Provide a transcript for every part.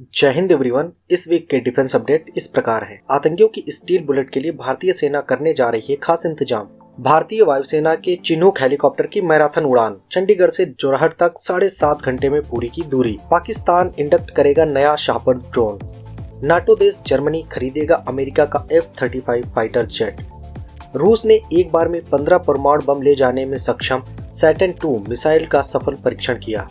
जय हिंद एवरीवन। इस वीक के डिफेंस अपडेट इस प्रकार है। आतंकियों की स्टील बुलेट के लिए भारतीय सेना करने जा रही है खास इंतजाम। भारतीय वायुसेना के चिनूक हेलीकॉप्टर की मैराथन उड़ान चंडीगढ़ से जोरहट तक 7.5 घंटे में पूरी की दूरी। पाकिस्तान इंडक्ट करेगा नया शाहपर ड्रोन। नाटो देश जर्मनी खरीदेगा अमेरिका का F-35 फाइटर जेट। रूस ने एक बार में 15 परमाणु बम ले जाने में सक्षम सैटर्न 2 मिसाइल का सफल परीक्षण किया।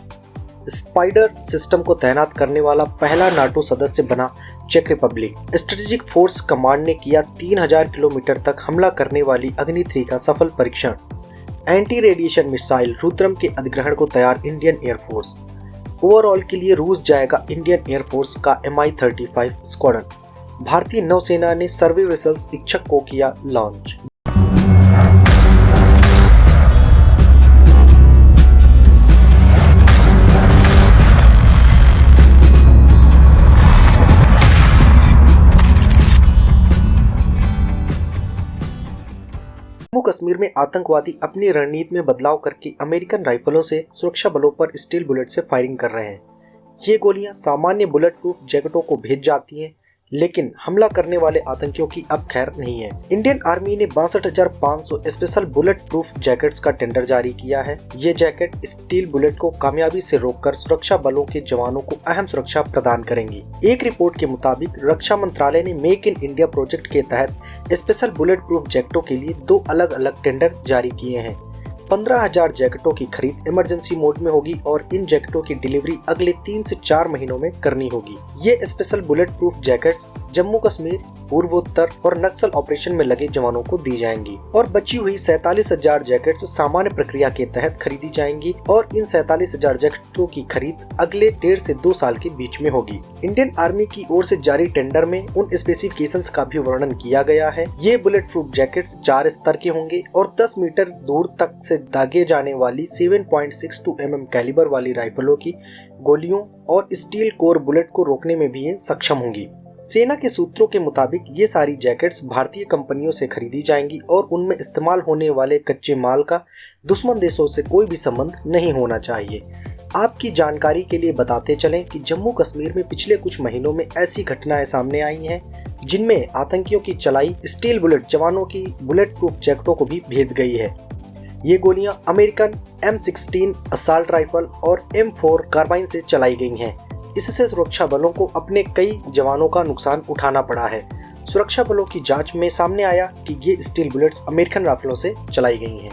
स्पाइडर सिस्टम को तैनात करने वाला पहला नाटो सदस्य बना चेक रिपब्लिक। स्ट्रेटेजिक फोर्स कमांड ने किया 3000 किलोमीटर तक हमला करने वाली अग्नि 3 का सफल परीक्षण। एंटी रेडिएशन मिसाइल रुद्रम के अधिग्रहण को तैयार इंडियन एयरफोर्स। ओवरऑल के लिए रूस जाएगा इंडियन एयरफोर्स का Mi-35 स्क्वाड्रन। भारतीय नौसेना ने सर्वे वेसल्स इच्छक को किया लॉन्च। जम्मू कश्मीर में आतंकवादी अपनी रणनीति में बदलाव करके अमेरिकन राइफलों से सुरक्षा बलों पर स्टील बुलेट से फायरिंग कर रहे हैं। ये गोलियां सामान्य बुलेट प्रूफ जैकेटों को भेद जाती हैं, लेकिन हमला करने वाले आतंकियों की अब खैर नहीं है। इंडियन आर्मी ने 62,500 स्पेशल बुलेट प्रूफ जैकेट्स का टेंडर जारी किया है। ये जैकेट स्टील बुलेट को कामयाबी से रोककर सुरक्षा बलों के जवानों को अहम सुरक्षा प्रदान करेंगी। एक रिपोर्ट के मुताबिक रक्षा मंत्रालय ने मेक इन इंडिया प्रोजेक्ट के तहत स्पेशल बुलेट प्रूफ जैकेटों के लिए 2 अलग अलग टेंडर जारी किए हैं। 15,000 जैकेटों की खरीद इमरजेंसी मोड में होगी और इन जैकेटों की डिलीवरी अगले 3 से 4 महीनों में करनी होगी। ये special bullet proof jackets Jammu Kashmir, पूर्वोत्तर और नक्सल ऑपरेशन में लगे जवानों को दी जाएंगी और बची हुई 47,000 जैकेट्स सामान्य प्रक्रिया के तहत खरीदी जाएंगी और इन 47,000 जैकेटों की खरीद अगले 1.5 से 2 साल के बीच में होगी। इंडियन आर्मी की ओर से जारी टेंडर में उन स्पेसिफिकेशंस का भी वर्णन किया गया है। ये बुलेट प्रूफ जैकेट्स 4 स्तर के होंगे और 10 मीटर दूर तक से दागे जाने वाली 7.62 mm कैलिबर वाली राइफलों की गोलियों और स्टील कोर बुलेट को रोकने में भी ये सक्षम होंगी। सेना के सूत्रों के मुताबिक ये सारी जैकेट्स भारतीय कंपनियों से खरीदी जाएंगी और उनमें इस्तेमाल होने वाले कच्चे माल का दुश्मन देशों से कोई भी संबंध नहीं होना चाहिए। आपकी जानकारी के लिए बताते चलें कि जम्मू कश्मीर में पिछले कुछ महीनों में ऐसी घटनाएं सामने आई हैं जिनमें आतंकियों की चलाई स्टील बुलेट जवानों की बुलेट प्रूफ जैकेटों को भी भेद गई है। ये गोलियां अमेरिकन M16 असॉल्ट राइफल और M4 कार्बाइन से चलाई गई हैं। इससे सुरक्षा बलों को अपने कई जवानों का नुकसान उठाना पड़ा है। सुरक्षा बलों की जांच में सामने आया कि ये स्टील बुलेट्स अमेरिकन राइफलों से चलाई गई हैं।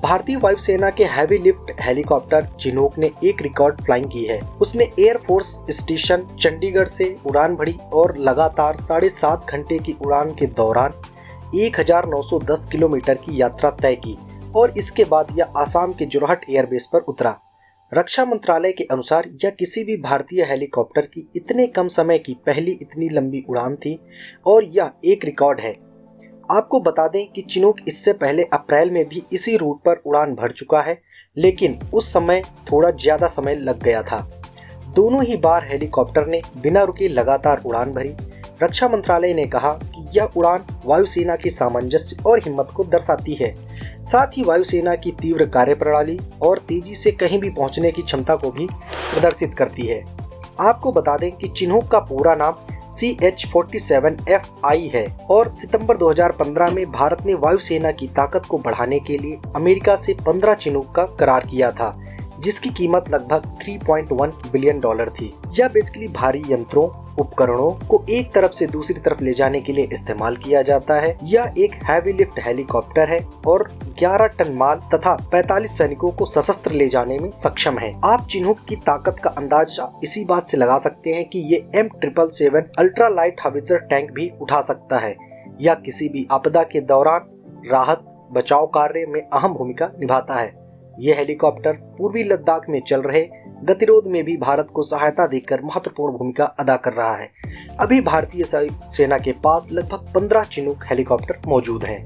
भारतीय वायुसेना के हैवी लिफ्ट हेलीकॉप्टर चिनूक ने एक रिकॉर्ड फ्लाइंग की है। उसने एयरफोर्स स्टेशन चंडीगढ़ से उड़ान भरी और लगातार 7.5 घंटे की उड़ान के दौरान 1910 किलोमीटर की यात्रा तय की और इसके बाद यह आसाम के जोरहट एयरबेस पर उतरा। रक्षा मंत्रालय के अनुसार यह किसी भी भारतीय हेलीकॉप्टर की इतने कम समय की पहली इतनी लंबी उड़ान थी और यह एक रिकॉर्ड है। आपको बता दें कि चिनूक इससे पहले अप्रैल में भी इसी रूट पर उड़ान भर चुका है, लेकिन उस समय थोड़ा ज्यादा समय लग गया था। दोनों ही बार हेलीकॉप्टर ने बिना रुके लगातार उड़ान भरी। रक्षा मंत्रालय ने कहा कि यह उड़ान वायुसेना की सामंजस्य और हिम्मत को दर्शाती है, साथ ही वायुसेना की तीव्र कार्यप्रणाली और तेजी से कहीं भी पहुंचने की क्षमता को भी प्रदर्शित करती है। आपको बता दें कि चिनूक का पूरा नाम CH-47FI है और सितंबर 2015 में भारत ने वायुसेना की ताकत को बढ़ाने के लिए अमेरिका से 15 चिनूक का करार किया था, जिसकी कीमत लगभग $3.1 बिलियन थी। यह बेसिकली भारी यंत्रों उपकरणों को एक तरफ से दूसरी तरफ ले जाने के लिए इस्तेमाल किया जाता है। यह एक हैवी लिफ्ट हेलीकॉप्टर है और 11 टन माल तथा 45 सैनिकों को सशस्त्र ले जाने में सक्षम है। आप चिनूक की ताकत का अंदाजा इसी बात से लगा सकते हैं कि ये M777 अल्ट्रा लाइट हावित्जर टैंक भी उठा सकता है। यह किसी भी आपदा के दौरान राहत बचाव कार्य में अहम भूमिका निभाता है। ये हेलीकॉप्टर पूर्वी लद्दाख में चल रहे गतिरोध में भी भारत को सहायता देकर महत्वपूर्ण भूमिका अदा कर रहा है। अभी भारतीय सेना के पास लगभग 15 चिनूक हेलीकॉप्टर मौजूद हैं।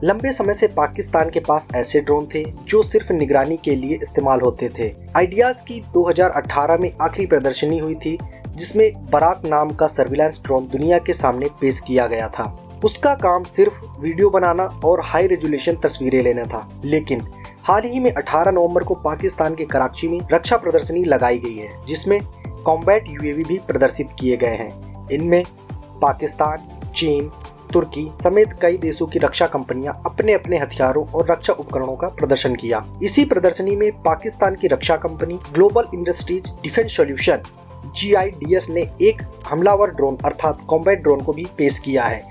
लंबे समय से पाकिस्तान के पास ऐसे ड्रोन थे जो सिर्फ निगरानी के लिए इस्तेमाल होते थे। आइडियाज की 2018 में आखिरी प्रदर्शनी हुई थी, जिसमें बराक नाम का सर्विलांस ड्रोन दुनिया के सामने पेश किया गया था। उसका काम सिर्फ वीडियो बनाना और हाई रेजोल्यूशन तस्वीरें लेना था, लेकिन हाल ही में 18 नवंबर को पाकिस्तान के कराची में रक्षा प्रदर्शनी लगाई गई है, जिसमें कॉम्बैट यूएवी भी प्रदर्शित किए गए हैं। इनमें पाकिस्तान, चीन, तुर्की समेत कई देशों की रक्षा कंपनियां अपने अपने हथियारों और रक्षा उपकरणों का प्रदर्शन किया। इसी प्रदर्शनी में पाकिस्तान की रक्षा company global industries defence solution GIDS ने एक हमलावर ड्रोन अर्थात कॉम्बैट ड्रोन को भी पेश किया है।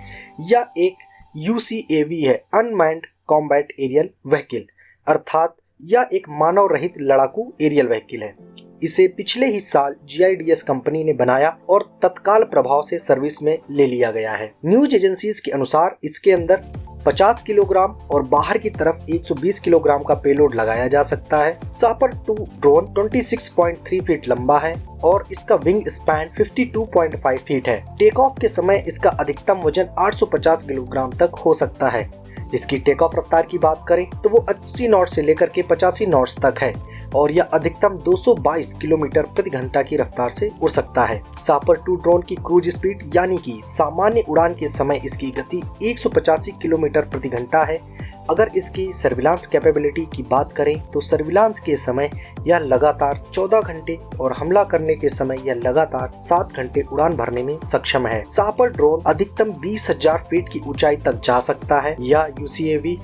यह एक UCAV है, अनमैन्ड कॉम्बैट एरियल व्हीकल, अर्थात यह एक मानव रहित लड़ाकू एरियल व्हीकल है। इसे पिछले ही साल GIDS कंपनी ने बनाया और तत्काल प्रभाव से सर्विस में ले लिया गया है। न्यूज एजेंसीज के अनुसार इसके अंदर 50 किलोग्राम और बाहर की तरफ 120 किलोग्राम का पेलोड लगाया जा सकता है। सापर 2 ड्रोन 26.3 फीट लंबा है और इसका विंग स्पैन 52.5 फीट है। टेक ऑफ के समय इसका अधिकतम वजन 850 किलोग्राम तक हो सकता है। इसकी टेक ऑफ रफ्तार की बात करें तो वो 80 नॉट से लेकर के 85 नॉट्स तक है और यह अधिकतम 222 किलोमीटर प्रति घंटा की रफ्तार से उड़ सकता है। सापर 2 ड्रोन की क्रूज स्पीड यानी कि सामान्य उड़ान के समय इसकी गति 185 किलोमीटर प्रति घंटा है। अगर इसकी सर्विलांस कैपेबिलिटी की बात करें तो सर्विलांस के समय यह लगातार 14 घंटे और हमला करने के समय यह लगातार 7 घंटे उड़ान भरने में सक्षम है। सापर ड्रोन अधिकतम 20,000 फीट की ऊंचाई तक जा सकता है। यह UCAV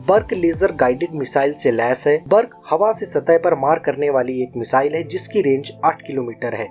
बर्क लेजर गाइडेड मिसाइल से लैस है। बर्क हवा से सतह पर मार करने वाली एक मिसाइल है जिसकी रेंज 8 किलोमीटर है।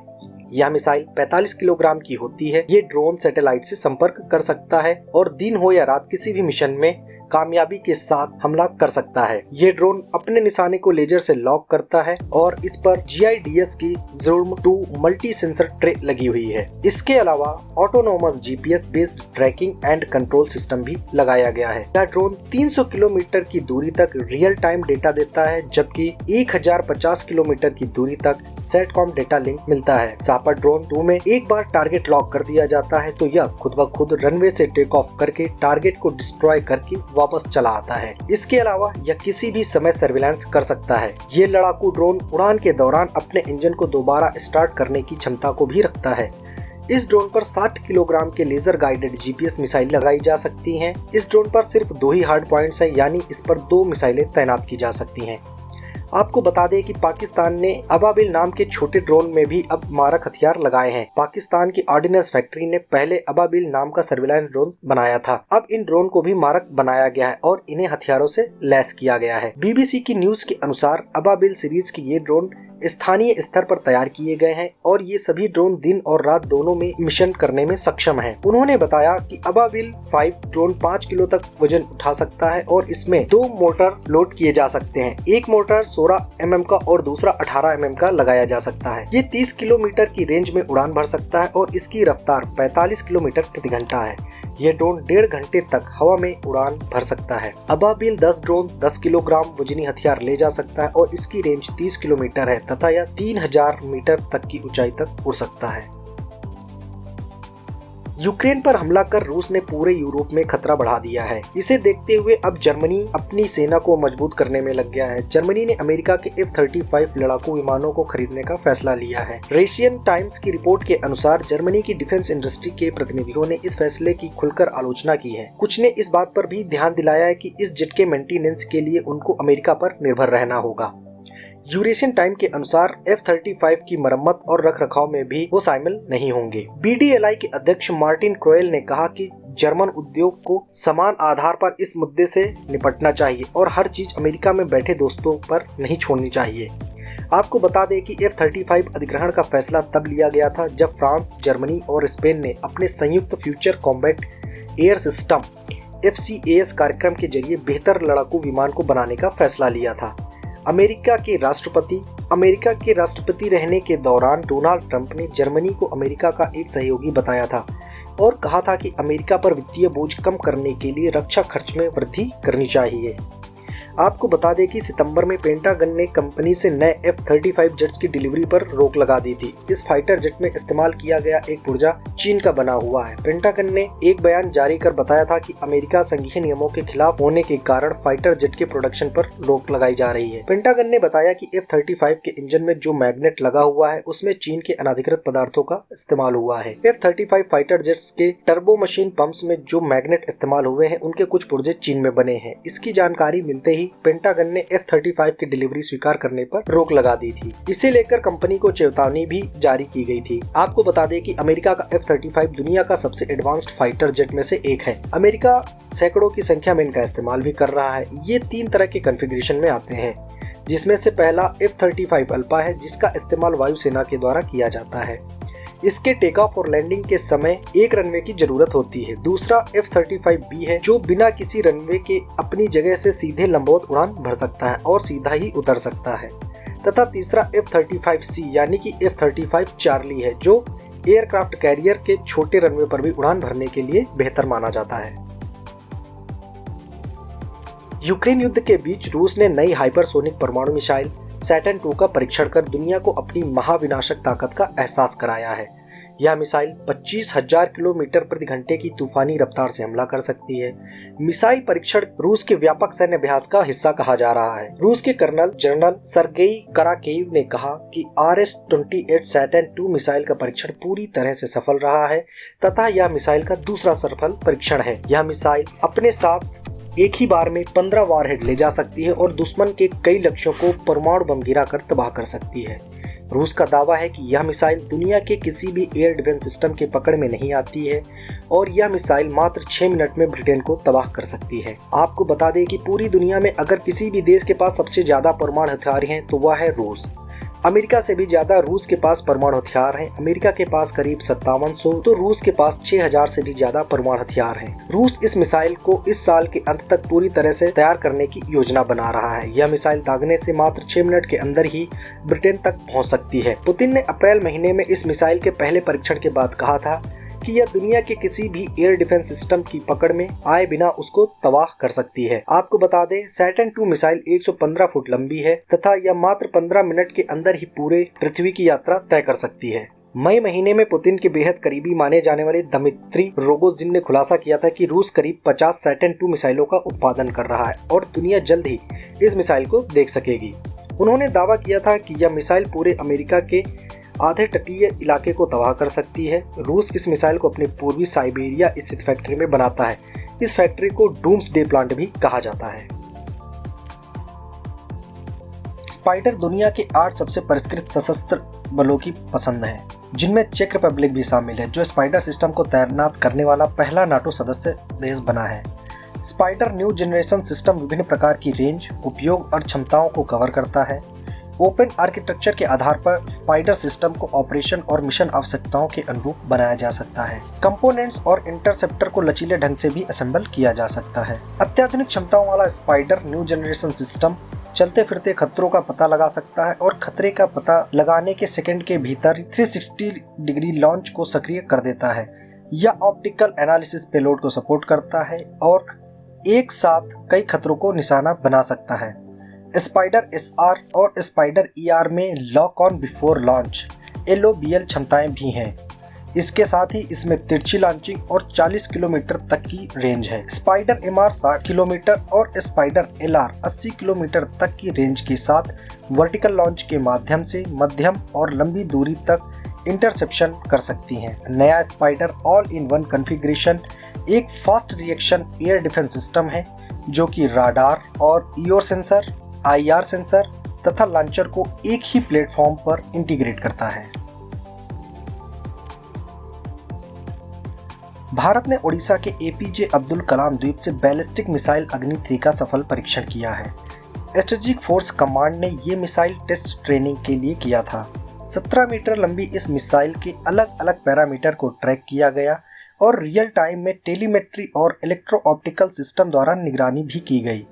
यह मिसाइल 45 किलोग्राम की होती है। ये ड्रोन सैटेलाइट से संपर्क कर सकता है और दिन हो या रात किसी भी मिशन में कामयाबी के साथ हमला कर सकता है। ये ड्रोन अपने निशाने को लेजर से लॉक करता है और इस पर GIDS की ज़ूम 2 मल्टी सेंसर ट्रे लगी हुई है। इसके अलावा autonomous GPS based tracking and control system भी लगाया गया है। यह ड्रोन 300 किलोमीटर की दूरी तक रियल टाइम डेटा देता है, जबकि 1050 किलोमीटर की दूरी तक सेटकॉम डेटा लिंक मिलता है। सापर ड्रोन 2 में एक बार टारगेट लॉक कर दिया जाता है तो यह खुद ब खुद रनवे से टेक ऑफ करके टारगेट को डिस्ट्रॉय करके वापस चला आता है। इसके अलावा यह किसी भी समय सर्विलांस कर सकता है। ये लड़ाकू ड्रोन उड़ान के दौरान अपने इंजन को दोबारा स्टार्ट करने की क्षमता को भी रखता है। इस ड्रोन पर 60 किलोग्राम के लेजर गाइडेड GPS मिसाइल लगाई जा सकती हैं। इस ड्रोन पर सिर्फ 2 ही हार्ड पॉइंट्स हैं, यानी इस पर 2 मिसाइलें तैनात की जा सकती हैं। आपको बता दें कि पाकिस्तान ने अबाबिल नाम के छोटे ड्रोन में भी अब मारक हथियार लगाए हैं। पाकिस्तान की ऑर्डिनेंस फैक्ट्री ने पहले अबाबिल नाम का सर्विलांस ड्रोन बनाया था। अब इन ड्रोन को भी मारक बनाया गया है और इन्हें हथियारों से लैस किया गया है। BBC की न्यूज के अनुसार अबाबिल सीरीज के ये ड्रोन स्थानीय स्तर पर तैयार किए गए हैं और ये सभी ड्रोन दिन और रात दोनों में मिशन करने में सक्षम हैं। उन्होंने बताया कि अबाबिल 5 ड्रोन 5 किलो तक वजन उठा सकता है और इसमें 2 मोटर लोड किए जा सकते हैं। एक मोटर 16 mm का और दूसरा 18 mm का लगाया जा सकता है। ये 30 किलोमीटर की रेंज में उड़ान भर सकता है और इसकी रफ्तार 45 किलोमीटर प्रति घंटा है। यह ड्रोन 1.5 घंटे तक हवा में उड़ान भर सकता है। अबाबिल 10 ड्रोन 10 किलोग्राम वजनी हथियार ले जा सकता है और इसकी रेंज 30 किलोमीटर है तथा यह 3000 मीटर तक की ऊंचाई तक उड़ सकता है। यूक्रेन पर हमला कर रूस ने पूरे यूरोप में खतरा बढ़ा दिया है। इसे देखते हुए अब जर्मनी अपनी सेना को मजबूत करने में लग गया है। जर्मनी ने अमेरिका के F-35 लड़ाकू विमानों को खरीदने का फैसला लिया है। रशियन टाइम्स की रिपोर्ट के अनुसार जर्मनी की डिफेंस इंडस्ट्री के प्रतिनिधियों ने इस फैसले की खुलकर आलोचना की है। कुछ ने इस बात पर भी ध्यान दिलाया है कि इस जेट के मेंटेनेंस के लिए उनको अमेरिका पर निर्भर रहना होगा। यूरेशियन टाइम के अनुसार F-35 की मरम्मत और रखरखाव में भी वो शामिल नहीं होंगे। BDLI के अध्यक्ष मार्टिन क्रोएल ने कहा कि जर्मन उद्योग को समान आधार पर इस मुद्दे से निपटना चाहिए और हर चीज अमेरिका में बैठे दोस्तों पर नहीं छोड़नी चाहिए। आपको बता दें कि F-35 अधिग्रहण का फैसला तब लिया गया था जब फ्रांस, जर्मनी और स्पेन ने अपने संयुक्त future combat air system FCAS कार्यक्रम के जरिए बेहतर लड़ाकू विमान को बनाने का फैसला लिया था। अमेरिका के राष्ट्रपति रहने के दौरान डोनाल्ड ट्रंप ने जर्मनी को अमेरिका का एक सहयोगी बताया था और कहा था कि अमेरिका पर वित्तीय बोझ कम करने के लिए रक्षा खर्च में वृद्धि करनी चाहिए। आपको बता दें कि सितंबर में पेंटागन ने कंपनी से नए F-35 जेट्स की डिलीवरी पर रोक लगा दी थी। इस फाइटर जेट में इस्तेमाल किया गया एक पुर्जा चीन का बना हुआ है। पेंटागन ने एक बयान जारी कर बताया था कि अमेरिका संघीय नियमों के खिलाफ होने के कारण फाइटर जेट के प्रोडक्शन पर रोक लगाई जा रही है। पेंटागन ने बताया कि F-35 के इंजन में जो मैग्नेट लगा हुआ है उसमें चीन के अनधिकृत पदार्थों का इस्तेमाल हुआ है। F-35 फाइटर जेट्स के टर्बो मशीन पंप्स में जो मैग्नेट इस्तेमाल हुए हैं उनके कुछ पुर्जे चीन में बने हैं। इसकी जानकारी मिलते ही ही पेंटागन ने F-35 की डिलीवरी स्वीकार करने पर रोक लगा दी थी। इसे लेकर कंपनी को चेतावनी भी जारी की गई थी। आपको बता दें कि अमेरिका का F-35 दुनिया का सबसे एडवांस्ड फाइटर जेट में से एक है। अमेरिका सैकड़ों की संख्या में इनका इस्तेमाल भी कर रहा है। ये 3 तरह के कॉन्फ़िगरेशन में आते हैं, जिसमें से पहला F-35 अल्फा है, जिसका इस्तेमाल वायुसेना के द्वारा किया जाता है। इसके टेक ऑफ और लैंडिंग के समय एक रनवे की जरूरत होती है। दूसरा F-35B है, जो बिना किसी रनवे के अपनी जगह से सीधे लंबवत उड़ान भर सकता है और सीधा ही उतर सकता है। तथा तीसरा F-35C यानी कि F-35 चार्ली है, जो एयरक्राफ्ट कैरियर के छोटे रनवे पर भी उड़ान भरने के लिए बेहतर माना जाता है। यूक्रेन युद्ध के बीच रूस ने नई हाइपरसोनिक परमाणु मिसाइल सैटर्न 2 का परीक्षण कर दुनिया को अपनी महाविनाशक ताकत का एहसास कराया है। यह मिसाइल 25,000 किलोमीटर प्रति घंटे की तूफानी रफ्तार से हमला कर सकती है। मिसाइल परीक्षण रूस के व्यापक सैन्य अभ्यास का हिस्सा कहा जा रहा है। रूस के कर्नल जनरल सर्गेई कराकेव ने कहा कि RS-28 सैटर्न 2 मिसाइल का परीक्षण पूरी तरह से सफल रहा है तथा यह मिसाइल का दूसरा सफल परीक्षण है। यह मिसाइल अपने साथ एक ही बार में 15 वारहेड ले जा सकती है और दुश्मन के कई लक्ष्यों को परमाणु बम गिराकर तबाह कर सकती है। रूस का दावा है कि यह मिसाइल दुनिया के किसी भी एयर डिफेंस सिस्टम के पकड़ में नहीं आती है और यह मिसाइल मात्र 6 मिनट में ब्रिटेन को तबाह कर सकती है। आपको बता दें कि पूरी दुनिया में अगर किसी भी देश के पास सबसे ज्यादा परमाणु हथियार हैं तो वह है रूस। अमेरिका से भी ज्यादा रूस के पास परमाणु हथियार हैं। अमेरिका के पास करीब 5700 तो रूस के पास 6000 से भी ज्यादा परमाणु हथियार हैं। रूस इस मिसाइल को इस साल के अंत तक पूरी तरह से तैयार करने की योजना बना रहा है। यह मिसाइल दागने से मात्र 6 मिनट के अंदर ही ब्रिटेन तक पहुंच सकती है। पुतिन ने अप्रैल महीने में इस मिसाइल के पहले परीक्षण के बाद कहा था कि यह दुनिया के किसी भी एयर डिफेंस सिस्टम की पकड़ में आए बिना उसको तबाह कर सकती है। आपको बता दें, सैटर्न 2 मिसाइल 115 फुट लंबी है तथा यह मात्र 15 मिनट के अंदर ही पूरे पृथ्वी की यात्रा तय कर सकती है। मई महीने में पुतिन के बेहद करीबी माने जाने वाले दमित्री रोगोजिन ने खुलासा किया था कि रूस करीब 50 सैटर्न 2 मिसाइलों का उत्पादन कर रहा है और दुनिया जल्द ही इस मिसाइल को देख सकेगी। उन्होंने दावा किया था कि यह मिसाइल पूरे अमेरिका के आधे तटीय इलाके को तबाह कर सकती है। रूस इस मिसाइल को अपने पूर्वी साइबेरिया स्थित फैक्ट्री में बनाता है। इस फैक्ट्री को डूम्सडे प्लांट भी कहा जाता है। स्पाइडर दुनिया के 8 सबसे परिष्कृत सशस्त्र बलों की पसंद है, जिनमें चेक रिपब्लिक भी शामिल है, जो स्पाइडर सिस्टम को तैनात करने वाला पहला नाटो सदस्य देश बना है। स्पाइडर न्यू जनरेशन सिस्टम विभिन्न प्रकार की रेंज, उपयोग और क्षमताओं को कवर करता है। ओपन आर्किटेक्चर के आधार पर स्पाइडर सिस्टम को ऑपरेशन और मिशन आवश्यकताओं के अनुरूप बनाया जा सकता है। कंपोनेंट्स और इंटरसेप्टर को लचीले ढंग से भी असेंबल किया जा सकता है। अत्याधुनिक क्षमताओं वाला स्पाइडर न्यू जनरेशन सिस्टम चलते फिरते खतरों का पता लगा सकता है और खतरे का पता लगाने के सेकंड के भीतर 360 डिग्री लॉन्च को सक्रिय कर देता है। यह ऑप्टिकल एनालिसिस पेलोड को सपोर्ट करता है और एक साथ कई खतरों को निशाना बना सकता है। स्पाइडर SR और स्पाइडर ER में lock on before launch LOBL क्षमताएं भी हैं। इसके साथ ही इसमें तिरछी लॉन्चिंग और 40 किलोमीटर तक की रेंज है। स्पाइडर MR 60 किलोमीटर और स्पाइडर LR 80 किलोमीटर तक की रेंज के साथ वर्टिकल लॉन्च के माध्यम से मध्यम और लंबी दूरी तक इंटरसेप्शन कर सकती हैं। नया spider all in one configuration एक fast reaction air defence system है, जो कि राडार और EO सेंसर, IR सेंसर तथा लॉन्चर को एक ही प्लेटफॉर्म पर इंटीग्रेट करता है। भारत ने ओडिशा के APJ अब्दुल कलाम द्वीप से बैलिस्टिक मिसाइल अग्नि 3 का सफल परीक्षण किया है। स्ट्रेटेजिक फोर्स कमांड ने ये मिसाइल टेस्ट ट्रेनिंग के लिए किया था। 17 मीटर लंबी इस मिसाइल के अलग अलग पैरामीटर को ट्रैक किया गया और रियल टाइम में टेलीमेट्री और इलेक्ट्रो ऑप्टिकल सिस्टम द्वारा निगरानी भी की गई।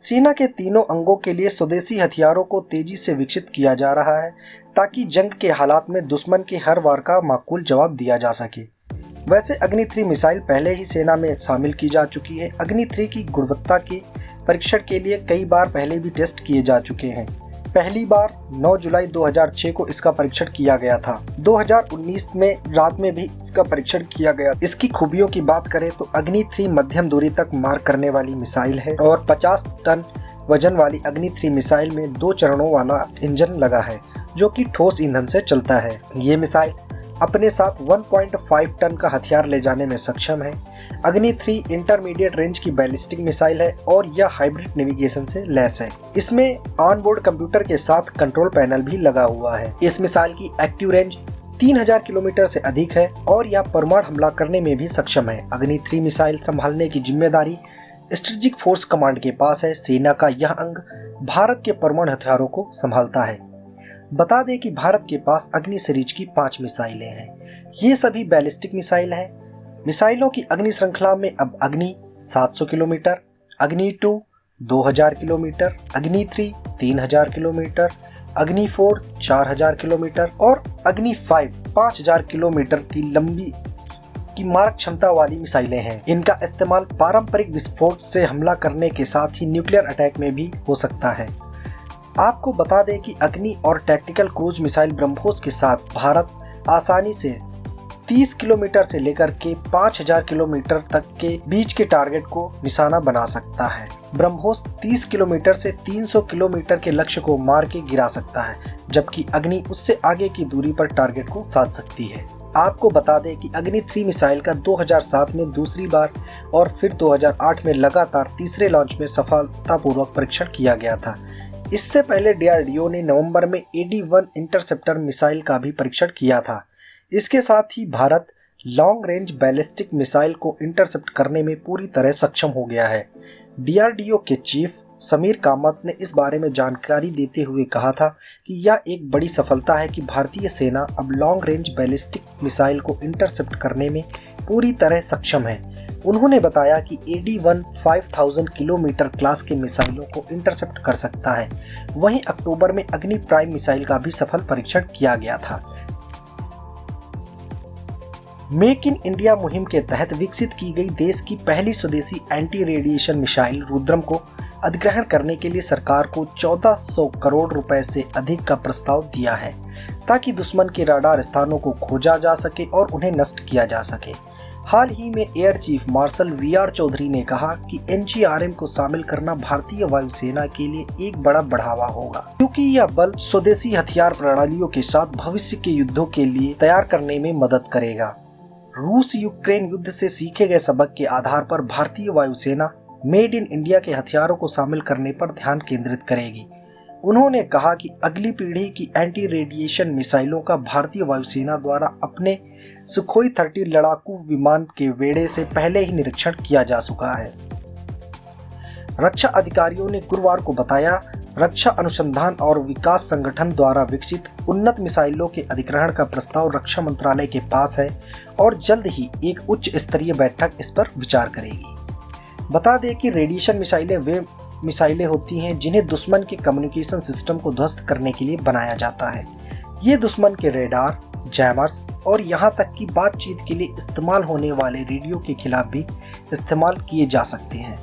सेना के तीनों अंगों के लिए स्वदेशी हथियारों को तेजी से विकसित किया जा रहा है ताकि जंग के हालात में दुश्मन के हर वार का माकूल जवाब दिया जा सके। वैसे अग्नि 3 मिसाइल पहले ही सेना में शामिल की जा चुकी है। अग्नि 3 की गुणवत्ता के परीक्षण के लिए कई बार पहले भी टेस्ट किए जा चुके हैं। पहली बार 9 जुलाई 2006 को इसका परीक्षण किया गया था। 2019 में रात में भी इसका परीक्षण किया गया। इसकी खूबियों की बात करें तो अग्नि 3 मध्यम दूरी तक मार करने वाली मिसाइल है और 50 टन वजन वाली अग्नि 3 मिसाइल में 2 चरणों वाला इंजन लगा है, जो कि ठोस ईंधन से चलता है। ये मिसाइल अपने साथ 1.5 टन का हथियार ले जाने में सक्षम है। अग्नि 3 इंटरमीडिएट रेंज की बैलिस्टिक मिसाइल है और यह हाइब्रिड नेविगेशन से लैस है। इसमें ऑनबोर्ड कंप्यूटर के साथ कंट्रोल पैनल भी लगा हुआ है। इस मिसाइल की एक्टिव रेंज 3000 किलोमीटर से अधिक है और यह परमाणु हमला करने में भी सक्षम है। अग्नि 3 मिसाइल संभालने की जिम्मेदारी स्ट्रेटेजिक फोर्स कमांड के पास है। सेना का यह अंग भारत के परमाणु हथियारों को संभालता है। बता दें कि भारत के पास अग्नि सीरीज की 5 मिसाइलें हैं। ये सभी बैलिस्टिक मिसाइल हैं। मिसाइलों की अग्नि श्रृंखला में अब अग्नि 700 किलोमीटर, अग्नि 2 2000 किलोमीटर, अग्नि 3 3000 किलोमीटर, अग्नि 4 4000 किलोमीटर और अग्नि 5 5000 किलोमीटर की लंबी की मारक क्षमता वाली मिसाइलें हैं। इनका इस्तेमाल पारंपरिक विस्फोट से हमला करने के साथ ही न्यूक्लियर अटैक में भी हो सकता है। आपको बता दें कि अग्नि और टैक्टिकल क्रूज मिसाइल ब्रह्मोस के साथ भारत आसानी से 30 किलोमीटर से लेकर के 5000 किलोमीटर तक के बीच के टारगेट को निशाना बना सकता है। ब्रह्मोस 30 किलोमीटर से 300 किलोमीटर के लक्ष्य को मार के गिरा सकता है, जबकि अग्नि उससे आगे की दूरी पर टारगेट को साध सकती है। आपको बता दें कि अग्नि 3 मिसाइल का 2007 में दूसरी बार और फिर 2008 में लगातार तीसरे लॉन्च में सफलतापूर्वक परीक्षण किया गया था। इससे पहले DRDO ने नवंबर में AD-1 इंटरसेप्टर मिसाइल का भी परीक्षण किया था। इसके साथ ही Bharat long range ballistic missile को इंटरसेप्ट करने में पूरी तरह सक्षम हो गया है। DRDO के चीफ समीर कामत ने इस बारे में जानकारी देते हुए कहा था कि यह एक बड़ी सफलता है कि भारतीय सेना अब लॉन्ग रेंज बैलिस्टिक मिसाइल को इंटरसेप्ट करने में पूरी तरह सक्षम है। उन्होंने बताया कि AD-1 5000 किलोमीटर क्लास के मिसाइलों को इंटरसेप्ट कर सकता है। वहीं अक्टूबर में अग्नि प्राइम मिसाइल का भी सफल परीक्षण किया गया था। मेक इन इंडिया मुहिम के तहत विकसित की गई देश की पहली स्वदेशी एंटी रेडिएशन मिसाइल रुद्रम को अधिग्रहण करने के लिए सरकार को 1400 करोड़ रुपए से अधिक का प्रस्ताव दिया है, ताकि दुश्मन के राडार स्थानों को खोजा जा सके और उन्हें नष्ट किया जा सके। हाल ही में air chief marshal VR Chaudhari ने कहा कि NGRM को शामिल करना भारतीय वायुसेना के लिए एक बड़ा बढ़ावा होगा, क्योंकि यह बल स्वदेशी हथियार प्रणालियों के साथ भविष्य के युद्धों के लिए तैयार करने में मदद करेगा। रूस यूक्रेन युद्ध से सीखे गए सबक के आधार पर भारतीय वायुसेना मेड इन इंडिया के हथियारों को शामिल करने पर ध्यान केंद्रित करेगी। उन्होंने कहा कि अगली पीढ़ी की एंटी रेडिएशन मिसाइलों का भारतीय वायुसेना द्वारा अपने सुखोई 30 लड़ाकू विमान के बेड़े से पहले ही निरीक्षण किया जा चुका है। रक्षा अधिकारियों ने गुरुवार को बताया, रक्षा अनुसंधान और विकास संगठन द्वारा विकसित उन्नत मिसाइलों के अधिग्रहण का प्रस्ताव रक्षा मंत्रालय के पास है और जल्द ही एक उच्च स्तरीय बैठक इस पर विचार करेगी। बता दें कि रेडिएशन मिसाइलें वे मिसाइलें होती हैं जिन्हें दुश्मन के कम्युनिकेशन सिस्टम को ध्वस्त करने के लिए बनाया जाता है। ये दुश्मन के रेडार, जैमर्स और यहाँ तक कि बातचीत के लिए इस्तेमाल होने वाले रेडियो के खिलाफ भी इस्तेमाल किए जा सकते हैं।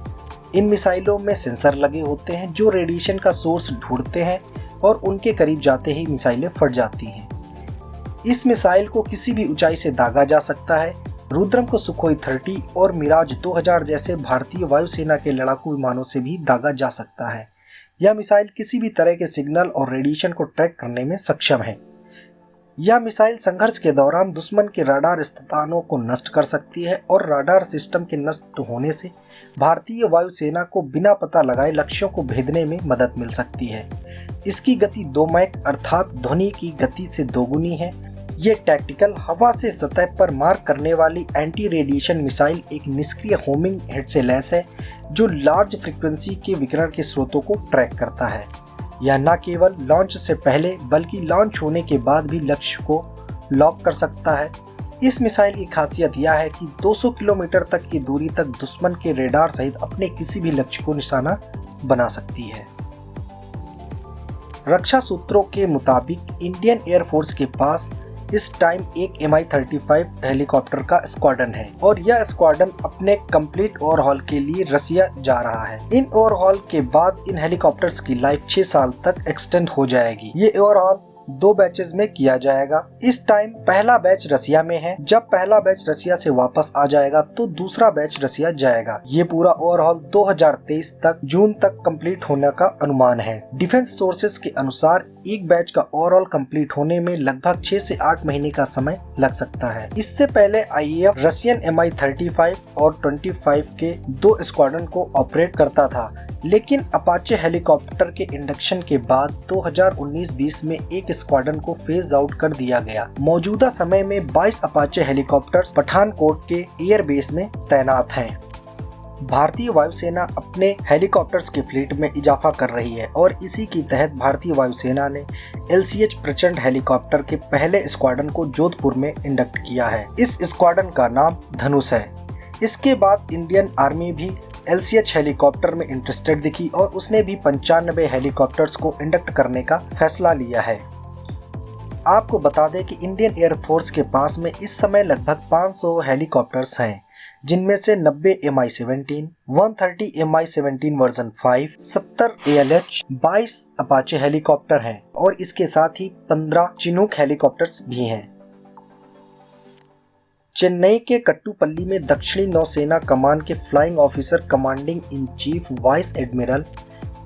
इन मिसाइलों में सेंसर लगे होते हैं जो रेडिएशन का सोर्स ढूंढते हैं और उनके करीब जाते ही मिसाइलें फट जाती हैं। इस मिसाइल को किसी भी ऊंचाई से दागा जा सकता है। रुद्रम को सुखोई 30 और मिराज 2000 जैसे भारतीय वायुसेना के लड़ाकू विमानों से भी दागा जा सकता है। यह मिसाइल किसी भी तरह के सिग्नल और रेडिएशन को ट्रैक करने में सक्षम है। यह मिसाइल संघर्ष के दौरान दुश्मन के राडार स्थानों को नष्ट कर सकती है और राडार सिस्टम के नष्ट होने से भारतीय वायुसेना को बिना पता लगाए लक्ष्यों को भेदने में मदद मिल सकती है। इसकी गति 2 मैक अर्थात ध्वनि की गति से दोगुनी है। ये टैक्टिकल हवा से सतह पर मार करने वाली एंटी रेडिएशन मिसाइल एक निष्क्रिय होमिंग हेड से लैस है जो लार्ज फ्रीक्वेंसी के विकिरण के स्रोतों को ट्रैक करता है। यह न केवल लॉन्च से पहले बल्कि लॉन्च होने के बाद भी लक्ष्य को लॉक कर सकता है। इस मिसाइल की खासियत यह है कि 200 किलोमीटर तक की दूरी तक दुश्मन के रेडार सहित अपने किसी भी लक्ष्य को निशाना बना सकती है। रक्षा सूत्रों के मुताबिक इंडियन एयरफोर्स के पास इस टाइम एक Mi-35 हेलीकॉप्टर का स्क्वाड्रन है और यह स्क्वाड्रन अपने कंप्लीट ओवरहॉल के लिए रसिया जा रहा है। इन ओवरहॉल के बाद इन हेलीकॉप्टर्स की लाइफ 6 साल तक एक्सटेंड हो जाएगी। ये ओवरहॉल 2 बैचेस में किया जाएगा। इस टाइम पहला बैच रसिया में है। जब पहला बैच रसिया से वापस आ जाएगा तो दूसरा बैच रसिया जाएगा। ये पूरा ओवरऑल 2023 तक जून तक कंप्लीट होने का अनुमान है। डिफेंस सोर्सेस के अनुसार एक बैच का ओवरऑल कंप्लीट होने में लगभग 6 से 8 महीने का समय लग सकता है। इससे पहले आईएएफ रशियन Mi-35 और 25 के 2 स्क्वाड्रन को ऑपरेट करता था, लेकिन अपाचे हेलीकॉप्टर के इंडक्शन के बाद 2019-20 में एक स्क्वाड्रन को फेज आउट कर दिया गया। मौजूदा समय में 22 अपाचे हेलीकॉप्टर्स पठानकोट के एयरबेस में तैनात हैं। भारतीय वायुसेना अपने हेलीकॉप्टर्स के फ्लीट में इजाफा कर रही है और इसी के तहत भारतीय वायुसेना ने LCH प्रचंड हेलीकॉप्टर के पहले स्क्वाड्रन को जोधपुर में इंडक्ट किया है। इस स्क्वाड्रन का नाम धनुष है। इसके बाद इंडियन आर्मी भी LCH हेलीकॉप्टर में इंटरेस्टेड दिखी और उसने भी 95 हेलीकॉप्टर्स को इंडक्ट करने का फैसला लिया है। आपको बता दें कि इंडियन एयरफोर्स के पास में इस समय लगभग 500 हेलीकॉप्टर्स हैं, जिनमें से 90 Mi-17, 130 Mi-17 version 5, 70 ALH, 22 Apache helicopter हैं और इसके साथ ही 15 चिनूक हेलीकॉप्टर्स भी हैं। चेन्नई के कट्टुपल्ली में दक्षिणी नौसेना कमान के flying officer commanding in chief vice admiral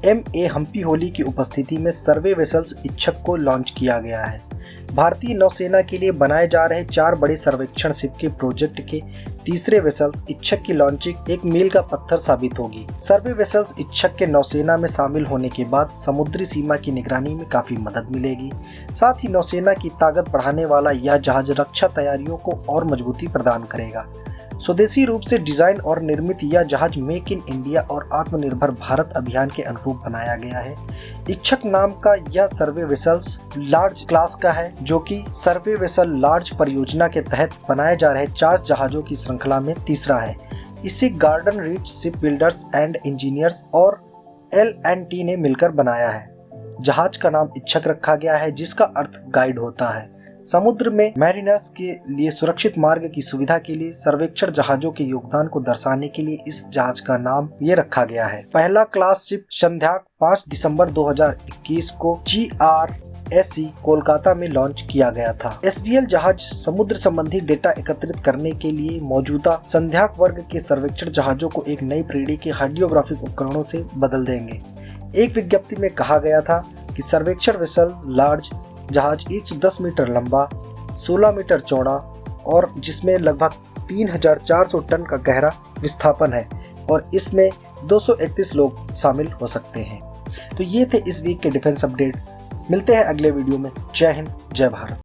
MA Hampiholi की उपस्थिति में सर्वे वेसल्स इच्छक को लॉन्च किया गया है। भारतीय नौसेना के लिए बनाए जा रहे 4 बड़े सर्वेक्षण शिप के प्रोजेक्ट के तीसरे वेसल्स इच्छक की लॉन्चिंग एक मील का पत्थर साबित होगी। सर्वे वेसल्स इच्छक के नौसेना में शामिल होने के बाद समुद्री सीमा की निगरानी में काफी मदद मिलेगी। साथ ही नौसेना की ताकत बढ़ाने वाला यह जहाज रक्षा तैयारियों को और मजबूती प्रदान करेगा। स्वदेशी रूप से डिजाइन और निर्मित यह जहाज मेक इन इंडिया और आत्मनिर्भर भारत अभियान के अनुरूप बनाया गया है। इच्छक नाम का यह सर्वे वेसल्स लार्ज क्लास का है, जो कि सर्वे वेसल लार्ज परियोजना के तहत बनाए जा रहे 4 जहाजों की श्रृंखला में तीसरा है। इसे garden reach ship builders and engineers और L&T ने मिलकर बनाया है। जहाज का नाम इच्छक रखा गया है, जिसका अर्थ गाइड होता है। समुद्र में मैरिनर्स के लिए सुरक्षित मार्ग की सुविधा के लिए सर्वेक्षण जहाजों के योगदान को दर्शाने के लिए इस जहाज का नाम ये रखा गया है। पहला क्लास शिप संध्याक 5 दिसंबर 2021 को GRSC कोलकाता में लॉन्च किया गया था। SVL जहाज समुद्र संबंधी डेटा एकत्रित करने के लिए मौजूदा संध्याक वर्ग के सर्वेक्षण जहाजों को एक नई पीढ़ी के हाइड्रोग्राफिक उपकरणों से बदल देंगे। एक विज्ञप्ति में कहा गया था कि सर्वेक्षण वेसल लार्ज जहाज 110 मीटर लंबा, 16 मीटर चौड़ा और जिसमें लगभग 3400 टन का गहरा विस्थापन है और इसमें 231 लोग शामिल हो सकते हैं। तो ये थे इस वीक के डिफेंस अपडेट। मिलते हैं अगले वीडियो में। जय हिंद, जय भारत।